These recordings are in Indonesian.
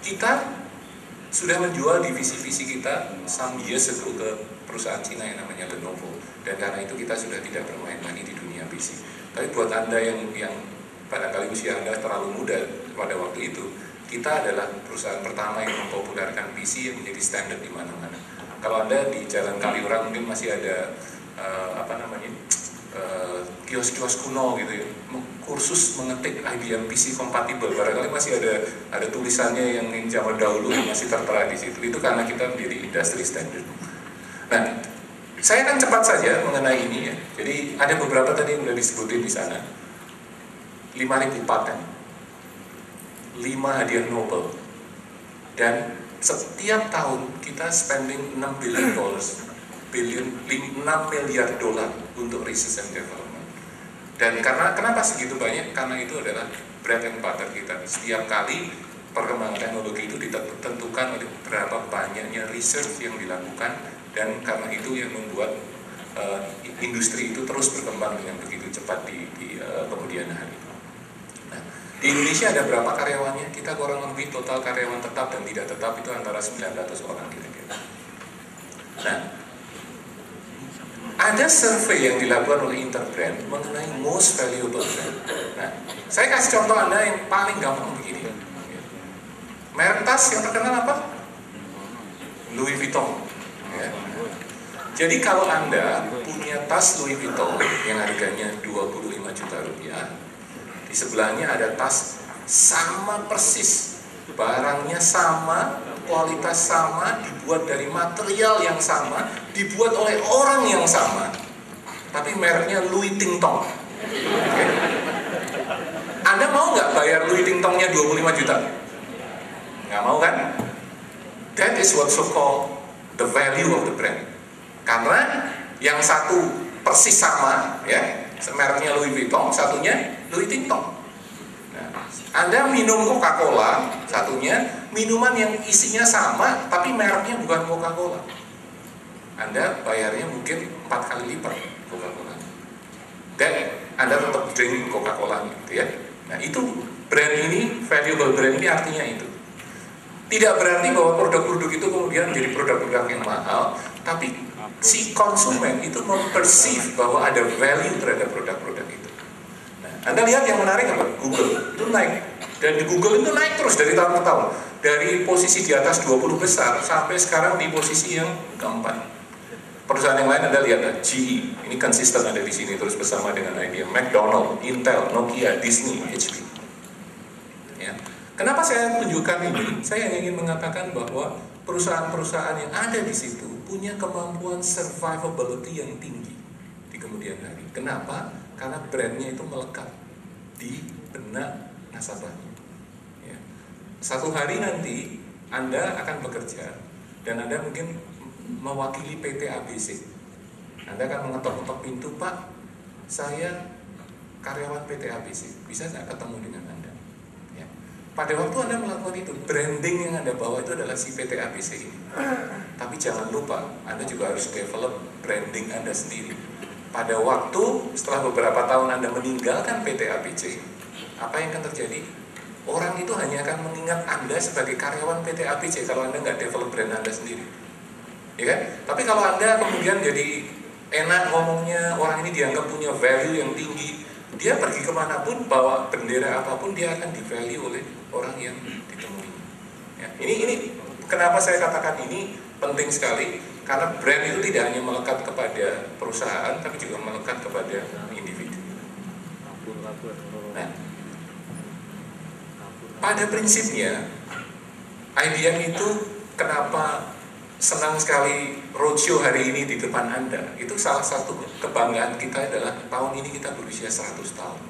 kita sudah menjual divisi-divisi kita some years ago ke perusahaan Cina yang namanya Lenovo, dan karena itu kita sudah tidak bermain lagi di dunia PC. Tapi buat Anda yang barangkali usia Anda terlalu muda pada waktu itu, kita adalah perusahaan pertama yang mempopulerkan PC yang menjadi standar di mana-mana. Kalau Anda di Jalan Kaliurang mungkin masih ada kios-kios kuno gitu ya, kursus mengetik IBM PC compatible, barangkali masih ada tulisannya yang zaman dahulu yang masih tertera di situ. Itu karena kita menjadi industry standard. Nah, saya akan cepat saja mengenai ini ya. Jadi ada beberapa tadi yang sudah disebutin di sana. 5.000 paten, 5 hadiah Nobel, dan setiap tahun kita spending $6 billion, 6 miliar dolar untuk research and development. Dan kenapa segitu banyak? Karena itu adalah bread and butter kita. Setiap kali perkembangan teknologi itu ditentukan oleh berapa banyaknya research yang dilakukan, dan karena itu yang membuat industri itu terus berkembang dengan begitu cepat di kemudian hari. Nah, di Indonesia ada berapa karyawannya? Kita kurang lebih total karyawan tetap dan tidak tetap itu antara 900 orang kira-kira. Nah, ada survei yang dilakukan oleh Interbrand mengenai most valuable brand. Nah, saya kasih contoh Anda yang paling gampang begini. Merek tas yang terkenal apa? Louis Vuitton. Ya. Jadi kalau Anda punya tas Louis Vuitton yang harganya 25 juta rupiah, di sebelahnya ada tas sama persis, barangnya sama, kualitas sama, dibuat dari material yang sama, dibuat oleh orang yang sama, tapi mereknya Louis Ting-Tong. Okay. Anda mau nggak bayar Louis Ting-Tongnya 25 juta? Nggak mau kan? That is what so called the value of the brand. Karena yang satu persis sama, ya, mereknya Louis Vuitton, satunya Louis Ting-Tong. Nah, Anda minum Coca-Cola, satunya minuman yang isinya sama, tapi mereknya bukan Coca-Cola. Anda bayarnya mungkin 4 kali lipat Coca-Cola. Dan Anda tetap drink Coca-Cola, gitu ya. Nah, itu brand ini, valuable brand ini artinya itu. Tidak berarti bahwa produk-produk itu kemudian menjadi produk-produk yang mahal, tapi si konsumen itu memperceive bahwa ada value terhadap produk-produk itu. Nah, Anda lihat yang menarik apa? Google itu naik, dan di Google itu naik terus dari tahun ke tahun, dari posisi di atas 20 besar sampai sekarang di posisi yang keempat. Perusahaan yang lain Anda lihat, GE ini konsisten ada di sini terus bersama dengan IBM, McDonald, Intel, Nokia, Disney, HP. Ya. Kenapa saya tunjukkan ini? Saya ingin mengatakan bahwa perusahaan-perusahaan yang ada di situ punya kemampuan survivability yang tinggi di kemudian hari. Kenapa? Karena brandnya itu melekat di benak nasabahnya. Ya. Satu hari nanti Anda akan bekerja dan Anda mungkin mewakili PT ABC. Anda akan mengetok-ketok pintu, Pak, saya karyawan PT ABC, bisa nggak ketemu dengan Anda? Ya. Pada waktu Anda melakukan itu, branding yang Anda bawa itu adalah si PT ABC ini. Tapi jangan lupa, Anda juga harus develop branding Anda sendiri. Pada waktu setelah beberapa tahun Anda meninggalkan PT ABC, apa yang akan terjadi? Orang itu hanya akan mengingat Anda sebagai karyawan PT ABC kalau Anda nggak develop brand Anda sendiri. Ya kan? Tapi kalau Anda kemudian jadi enak ngomongnya, orang ini dianggap punya value yang tinggi, dia pergi kemanapun, bawa bendera apapun, dia akan di-value oleh orang yang ditemui. Ya, ini kenapa saya katakan ini penting sekali, karena brand itu tidak hanya melekat kepada perusahaan, tapi juga melekat kepada individu. Nah, pada prinsipnya IBM itu kenapa senang sekali roadshow hari ini di depan Anda. Itu salah satu kebanggaan kita adalah tahun ini kita berusia 100 tahun.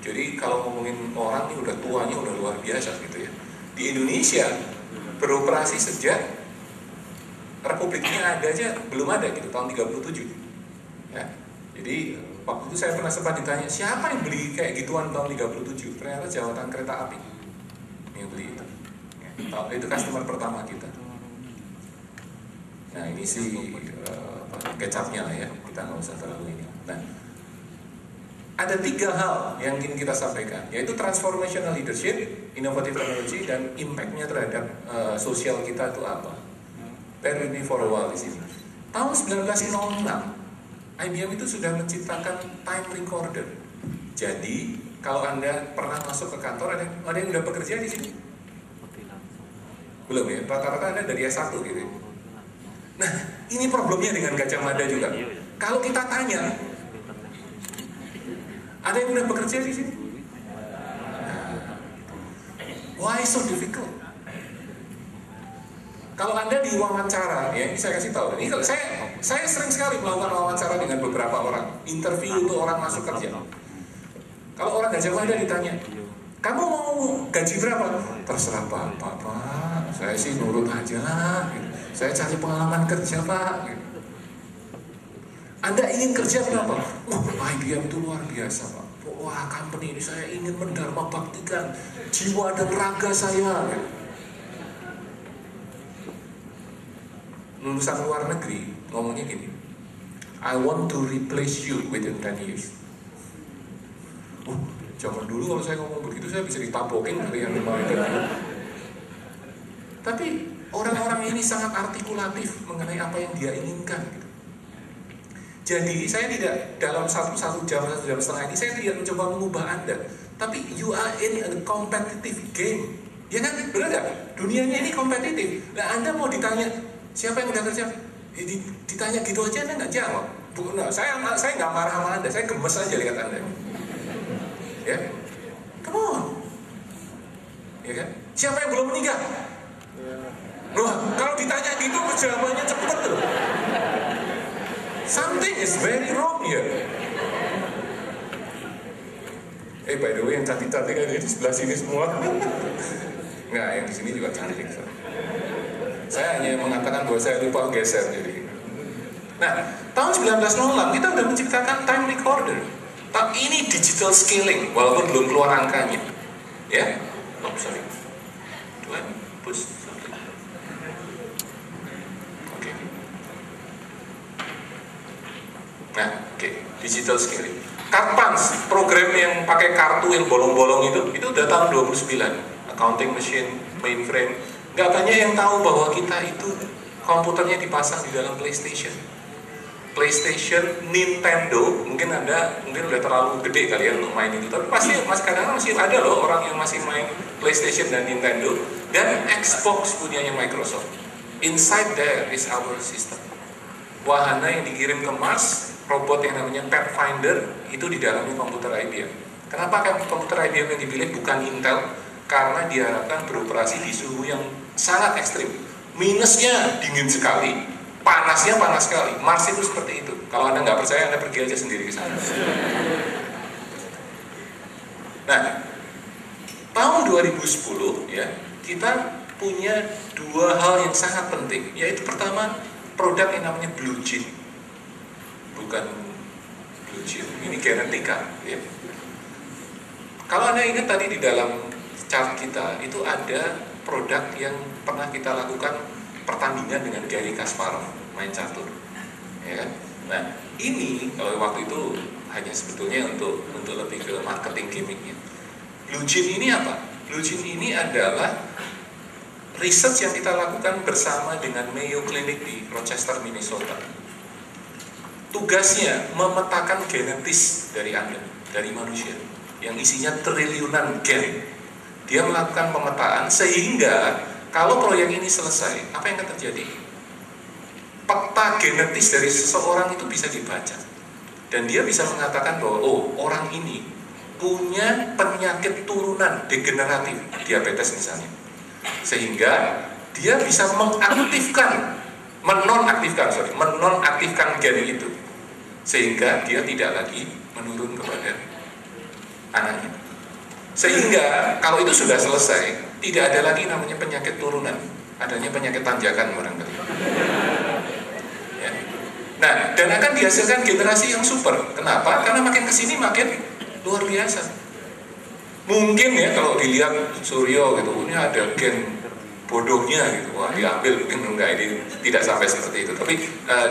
Jadi kalau ngomongin orang ini udah tuanya udah luar biasa gitu ya. Di Indonesia beroperasi sejak Republiknya ada aja belum ada gitu, tahun 37. Ya. Jadi waktu itu saya pernah sempat ditanya, siapa yang beli kayak gituan tahun 37? Ternyata Jawatan Kereta Api yang beli itu. Ya. Itu customer pertama kita. Nah ini sih kecapnya lah ya, kita nggak usah terlalu ini. Nah, ada 3 hal yang ingin kita sampaikan, yaitu transformational leadership, innovative technology, dan impact-nya terhadap sosial kita itu apa. Bear with me for a while di sini. Tahun 1906, IBM itu sudah menciptakan time recorder. Jadi, kalau Anda pernah masuk ke kantor, ada yang udah bekerja di sini? Belum ya? Rata-rata Anda dari S1 gitu. Nah, ini problemnya dengan Gajah Mada juga. Kalau kita tanya, ada yang udah bekerja di sini? Why so difficult? Kalau Anda diwawancara, ya ini saya kasih tahu. Ini saya sering sekali melakukan wawancara dengan beberapa orang, interview untuk orang masuk kerja. Kalau orang Gajah Mada ditanya, kamu mau gaji berapa? Terserah Pak. Saya sih nurut aja lah. Saya cari pengalaman kerja Pak. Anda ingin kerja kenapa? IBM itu luar biasa Pak. Wah, company ini saya ingin mendharma baktikan jiwa dan raga saya. Lulusan luar negeri ngomongnya gini, I want to replace you within 10 years. Zaman dulu kalau saya ngomong begitu saya bisa ditabokin dari yang lima itu. Tapi orang-orang ini sangat artikulatif mengenai apa yang dia inginkan. Jadi saya tidak dalam satu jam setengah ini saya tidak mencoba mengubah Anda. Tapi you are in a competitive game. Ya kan? Benar nggak? Dunianya ini kompetitif. Nah Anda mau ditanya siapa yang udah kerja? Ditanya gitu aja Anda nggak jawab. Bukan, saya nggak marah sama Anda. Saya gemes aja lihat Anda. Ya, come on. Ya kan? Siapa yang belum menikah? Loh, kalau ditanya gitu jawabannya cepet tuh. Something is very wrong here. By the way, yang cantik-cantik ada di sebelah sini semua. Nggak, yang di sini juga cantik. Saya hanya mengatakan bahwa saya lupa geser jadi. Nah, tahun 1906 kita udah menciptakan time recorder. Tapi ini digital scaling, walaupun belum keluar angkanya. Ya? Oh, sorry. Do I push? Oke. Nah, oke. Digital scaling. Karpans, program yang pakai kartu yang bolong-bolong itu udah tahun 29. Accounting machine, mainframe. Nggak banyak yang tahu bahwa kita itu komputernya dipasang di dalam PlayStation, Nintendo. Mungkin udah terlalu gede kali ya untuk main itu, tapi pasti kadang-kadang masih ada loh orang yang masih main PlayStation dan Nintendo, dan Xbox punyanya Microsoft. Inside there is our system. Wahana yang dikirim ke Mars, robot yang namanya Pathfinder itu di dalamnya komputer IBM. Kenapa komputer IBM yang dipilih bukan Intel? Karena diharapkan beroperasi di suhu yang sangat ekstrim. Minusnya dingin sekali, panasnya panas sekali. Mars itu seperti itu. Kalau Anda nggak percaya, Anda pergi aja sendiri ke sana. Nah, tahun 2010 ya, kita punya 2 hal yang sangat penting. Yaitu pertama, produk yang namanya Blue Gene. Bukan Blue Gene, ini genetika ya. Kalau Anda ingat tadi di dalam chart kita itu ada produk yang pernah kita lakukan pertandingan dengan Garry Kasparov main catur, ya kan? Nah ini kalau waktu itu hanya sebetulnya untuk lebih ke marketing gimmicknya. Blue Gene ini apa? Blue Gene ini adalah research yang kita lakukan bersama dengan Mayo Clinic di Rochester, Minnesota. Tugasnya memetakan genetis dari Anda, dari manusia, yang isinya triliunan gen. Dia melakukan pemetaan sehingga kalau proyek ini selesai, apa yang akan terjadi? Peta genetis dari seseorang itu bisa dibaca. Dan dia bisa mengatakan bahwa, oh orang ini punya penyakit turunan degeneratif, diabetes misalnya. Sehingga dia bisa menonaktifkan gen itu. Sehingga dia tidak lagi menurun kepada anaknya. Sehingga kalau itu sudah selesai, tidak ada lagi namanya penyakit turunan, adanya penyakit tanjakan barangkali. Ya. Nah, dan akan dihasilkan generasi yang super. Kenapa? Karena makin kesini makin luar biasa. Mungkin ya kalau dilihat Suryo gitu, ini ada gen bodohnya gitu, wah diambil, mungkin enggak, ini tidak sampai seperti itu. Tapi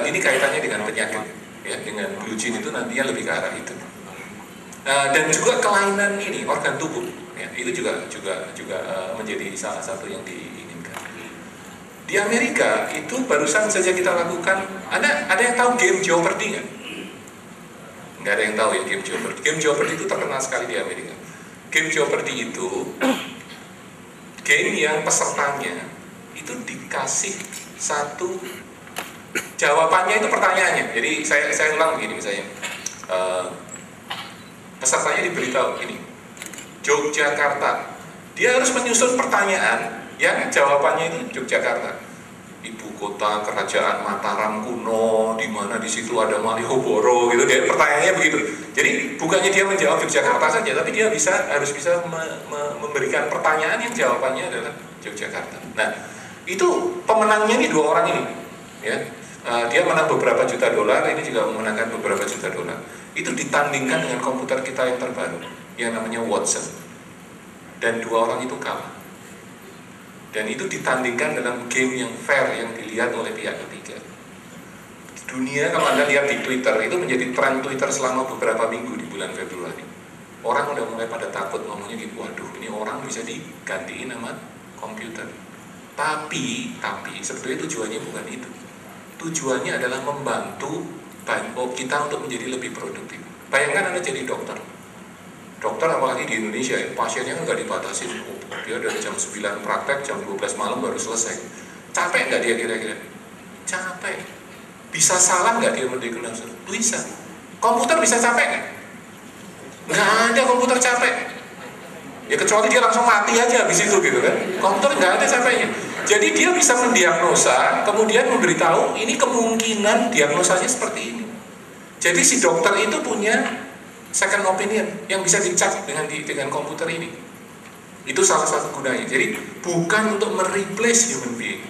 ini kaitannya dengan penyakit, ya, dengan Blue Gene itu nantinya lebih ke arah itu. Dan juga kelainan ini organ tubuh, ya, itu juga menjadi salah satu yang diinginkan. Di Amerika itu barusan saja kita lakukan, ada yang tahu game Jeopardy nggak? Nggak ada yang tahu ya game Jeopardy. Game Jeopardy itu terkenal sekali di Amerika. Game Jeopardy itu game yang pesertanya itu dikasih satu jawabannya itu pertanyaannya. Jadi saya ulang begini misalnya. Pesertanya diberitahu ini Yogyakarta, dia harus menyusun pertanyaan yang jawabannya itu Yogyakarta, ibu kota kerajaan Mataram kuno, di mana di situ ada Malioboro gitu. Dia pertanyaannya begitu. Jadi bukannya dia menjawab Yogyakarta saja, tapi dia harus bisa memberikan pertanyaan yang jawabannya adalah Yogyakarta. Nah, itu pemenangnya nih 2 orang ini, ya. Dia menang beberapa juta dolar, ini juga memenangkan beberapa juta dolar. Itu ditandingkan dengan komputer kita yang terbaru, yang namanya Watson. Dan 2 orang itu kalah. Dan itu ditandingkan dalam game yang fair, yang dilihat oleh pihak ketiga. Di dunia, kalau Anda lihat di Twitter, itu menjadi tren Twitter selama beberapa minggu di bulan Februari. Orang udah mulai pada takut ngomongnya gitu, waduh ini orang bisa digantiin sama komputer. Tapi sebetulnya tujuannya bukan itu. Tujuannya adalah membantu kita untuk menjadi lebih produktif. Bayangkan Anda jadi dokter. Dokter apalagi di Indonesia, pasiennya nggak dibatasi. Dia dari jam 9 praktek, jam 12 malam baru selesai. Capek nggak dia kira-kira? Capek. Bisa salah nggak dia mendiagnosis? Bisa. Komputer bisa capek nggak? Nggak ada komputer capek. Ya kecuali dia langsung mati aja habis itu gitu kan. Komputer nggak ada capeknya. Jadi dia bisa mendiagnosa, kemudian memberitahu ini kemungkinan diagnosanya seperti ini. Jadi si dokter itu punya second opinion yang bisa dicek dengan komputer ini. Itu salah satu gunanya. Jadi bukan untuk mereplace human being,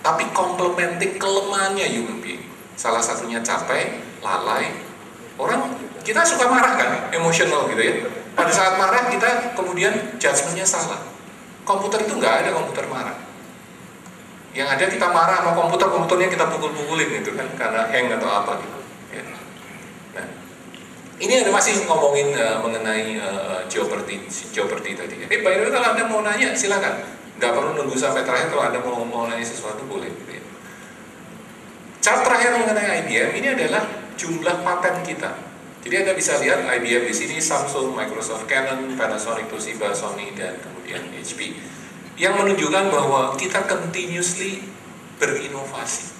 tapi complementing kelemahannya human being. Salah satunya capek, lalai. Orang kita suka marah kan, emosional gitu ya. Pada saat marah kita kemudian judgement-nya salah. Komputer itu nggak ada komputer marah. Yang ada kita marah sama komputernya kita pukul-pukulin gitu kan, karena hang atau apa gitu. Ya. Nah, ini ada masih ngomongin mengenai Jeopardy tadi. By the way, kalau Anda mau nanya silakan. Nggak perlu nunggu sampai terakhir. Kalau Anda mau nanya sesuatu boleh. Gitu ya. Chart terakhir mengenai IBM ini adalah jumlah paten kita. Jadi Anda bisa lihat IBM di sini, Samsung, Microsoft, Canon, Panasonic, Toshiba, Sony, dan kemudian HP. Yang menunjukkan bahwa kita continuously berinovasi.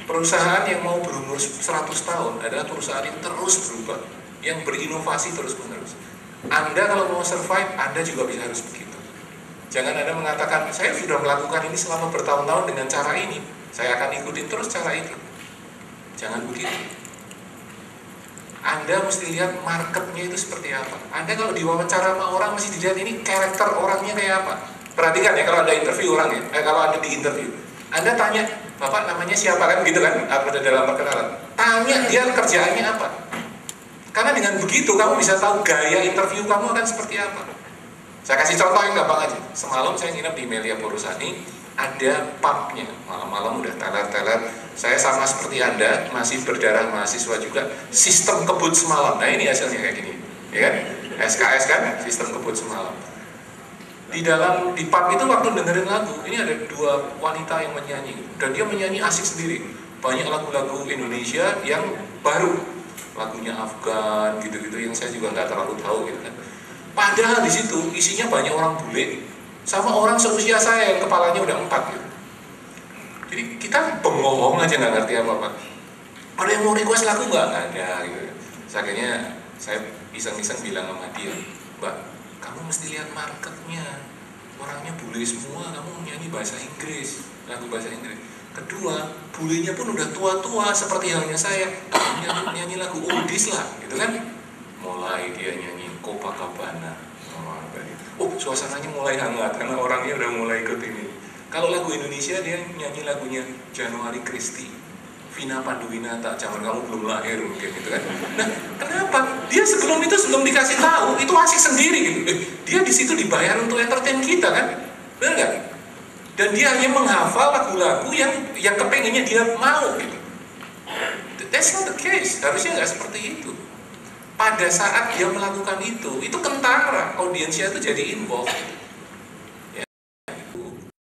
Perusahaan yang mau berumur 100 tahun adalah perusahaan yang terus berubah, yang berinovasi terus-menerus. Anda kalau mau survive, Anda juga bisa harus begitu. Jangan Anda mengatakan, saya sudah melakukan ini selama bertahun-tahun dengan cara ini, saya akan ikutin terus cara itu. Jangan begitu. Anda mesti lihat marketnya itu seperti apa. Anda kalau diwawancara sama orang mesti dilihat ini karakter orangnya kayak apa. Perhatikan ya kalau Anda interview orang ya, kalau Anda diinterview, Anda tanya, Bapak namanya siapa kan gitu kan, atau dalam perkenalan. Tanya dia kerjaannya apa. Karena dengan begitu kamu bisa tahu gaya interview kamu akan seperti apa. Saya kasih contoh yang gampang aja. Semalam saya nginep di Melia Purusani, ada pubnya, malam-malam udah teler-teler. Saya sama seperti Anda, masih berdarah mahasiswa juga, sistem kebut semalam. Nah ini hasilnya kayak gini, ya kan? SKS kan, sistem kebut semalam. Di pub itu waktu dengerin lagu, ini ada 2 wanita yang menyanyi, dan dia menyanyi asik sendiri. Banyak lagu-lagu Indonesia yang baru, lagunya Afgan, gitu-gitu yang saya juga nggak terlalu tahu gitu kan. Padahal di situ isinya banyak orang bule, sama orang seusia saya yang kepalanya udah 4 gitu. Jadi kita bengong aja nggak ngerti apa-apa. Ada yang mau request lagu nggak ada gitu. Akhirnya saya iseng-iseng bilang sama dia, Mbak, kamu mesti lihat marketnya. Orangnya bule semua, kamu nyanyi bahasa Inggris, lagu bahasa Inggris. Kedua, bulenya pun udah tua-tua seperti halnya saya, nyanyi lagu oldies lah, gitu kan. Mulai dia nyanyi Copacabana. Suasananya mulai hangat karena orangnya udah mulai ikut ini. Kalau lagu Indonesia dia nyanyi lagunya Januari Kristi, Vina Panduwinata, zaman kamu belum lahir mungkin gitu kan. Nah, kenapa? Dia sebelum dikasih tahu, itu asik sendiri gitu. Dia di situ dibayar untuk entertain kita kan, benar nggak? Dan dia hanya menghafal lagu-lagu yang kepengennya dia mau gitu. That's not the case. Harusnya nggak seperti itu. pada saat dia melakukan itu kentara, audiensnya itu jadi involved.